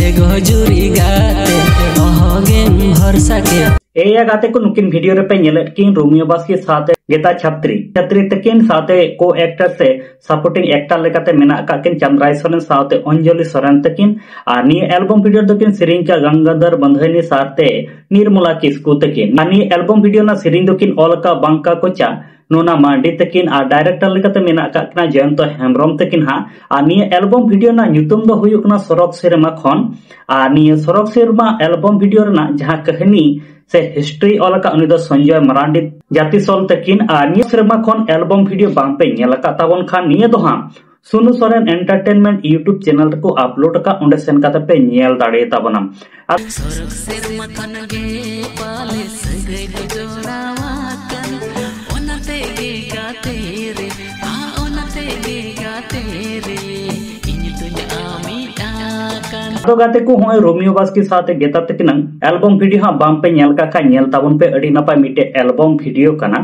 एगो जुरी गाते अहगेन भरसा के एया गाते को नुकिन वीडियो रे पे नेलेट किन रोमियो बास्की साथे गेता छत्री तकिन साथे को एक्टर से सपोर्टिंग एक्टर लेकाते मेना का किन चंद्राय सोरेन साथे अंजलि सोरेन तकिन आ नी एल्बम वीडियो तकिन सिरिंग का गंगाधर बंधनी साथे निर्मला किस्कू तकिन नी एल्बम वीडियो ना सिरिंग तकिन ओलका बांका कोचा नोना मांडी तकिन आ डायरेक्टर लेकाते मेना का किना जयंत हेम्ब्रम तकिन हा आ नी एल्बम वीडियो ना ᱧᱩᱛᱩᱢ दो हुयुक ना सरक सिनेमा खन आ नी सरक सिनेमा एल्बम वीडियो ना जहां कहानी से हिस्ट्री ओलका उनी दो संजय मरांडी जाति सोल तकिन आ नी सिनेमा खन एल्बम वीडियो बांग पे नेलका ताबन खान निये दो हां सुनु सोरेन एंटरटेनमेंट यूट्यूब चैनल को अपलोड का उंडे सेन काते पे नेल दाड़े ताबना सरक सिनेमा खन गे पाले सगै जोड़ावा कन ओनते गे गाते रे आ ओनते गे गाते रे इन तुया आमी आकन तो गाते को होय रोमियो बास्की साथे गेता तकिन एल्बम वीडियो हा बांग पे नेल का नेल ताबन पे अडी नापाय मिटे एल्बम वीडियो कना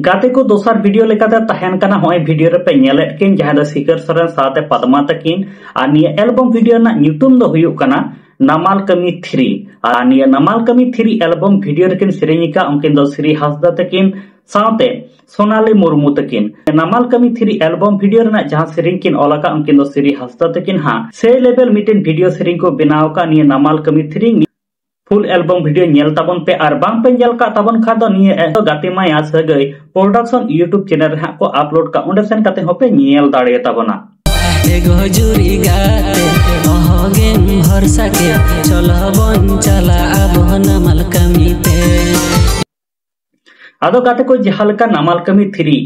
गाते को दोसर वीडियो लेकाते तहन कना होय वीडियो रे पे नेलेट किन जहां द सिकर सरन साथे पद्मा तकिन आ निया एल्बम वीडियो ना ᱧᱩᱛᱩᱢ दो हुयुक कना नमाल कमी 3 आ निया नमाल कमी 3 एल्बम वीडियो रेकिन सिरिनिका उनकिन दो श्री हसदा तकिन साथे सोनाली मुर्मू तकिन नमाल कमी 3 एल्बम वीडियो रे ना जहां सिरिन किन ओलाका उनकिन दो श्री हसदा तकिन हा से लेवल मिटेन वीडियो सिरिन को बनाव का निया नमाल कमी 3 फुल एल्बम वीडियो नेल ताबन पे आर बांग पे नेल का ताबन खा दो निये गाते माया सगई प्रोडक्शन यूट्यूब चैनल रे को अपलोड का उंडे सेन काते होपे नेल दाड़े ताबना एगो जुरी गाते अहगेन भरसा के चलबन चला अब नमाल कमी पे आदो गाते को जहालका नमाल कमी 3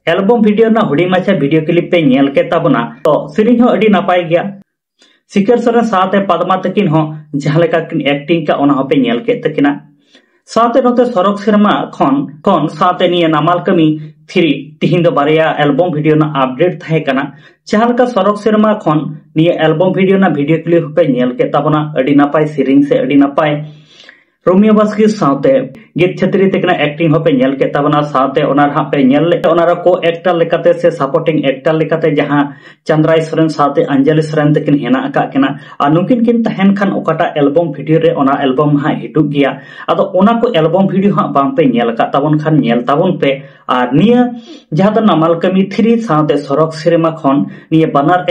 एल्बम वीडियो ना हुडी माछा वीडियो क्लिप पे नेल के ताबना तो सिरिन हो अडी नापाय गया सिकर सोरेन साथे पद्मा तकिन हो जहालेका एक्टिंग का ओना होपे नेल के तकिना साथे नोते सरक सिनेमा खन साथे निया नमाल कमी 3 तिहिन दो बारिया एल्बम वीडियो ना अपडेट थाहे कना जहालेका सरक सिनेमा खन निया एल्बम वीडियो ना वीडियो क्लिप होपे नेल के ताबना अडी नापाय सिरिंग से अडी नापाय रोमियो बास्की साथे गीत छतरी तकना एक्टिंग होपे नेल के ताबना साथे ओनार हा पे नेल ले ओनार को एक्टर लेकाते से सपोर्टिंग एक्टर लेकाते जहां चंद्राय सोरेन साथे अंजलि सोरेन तकिन हेना का केना आ नुकिन किन तहन खान ओकाटा एल्बम वीडियो रे ओना एल्बम हा हिटुक गया आदो ओना को एल्बम वीडियो हा बांग पे नेल का ताबन खान नेल ताबन पे आर निया जहां द नमाल कमी 3 साथे सरक सिनेमा खन निया बनार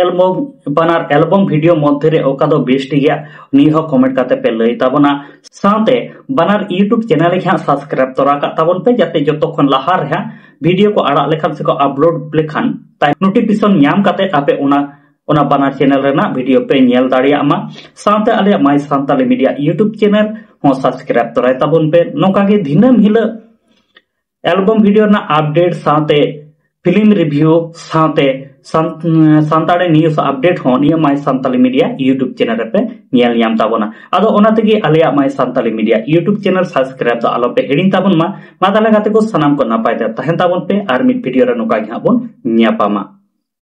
एल्बम वीडियो मध्य रे ओका दो बेस्ट गया नि हो कमेंट काते पे लई ताबना साथे बनार यूट्यूब चैनल के सब्सक्राइब तोरा का ताबन पे जाते जतो खन लहा रे वीडियो को आड़ा लेखान से को अपलोड लेखान ताई नोटिफिकेशन न्याम काते आपे ओना बनार चैनल रेना वीडियो पे नेल दाड़िया मा साथे आले my Santali media YouTube channel हो सब्सक्राइब तोराय ताबन पे नोका के दिनम हिला एल्बम वीडियो ना अपडेट साथे फिल्म रिव्यू साथे सांताड़ी न्यूज अपडेट हो निया my Santali media YouTube channel पे नेल न्याम ताबोना आदो ओना तेगे Alia my Santali media YouTube channel subscribe दो आलो पे हेडिंग ताबोन मा ताले गाते को सनाम को नापाय तहन ताबोन पे आर मिड वीडियो रे नोका हाबोन न्यापामा।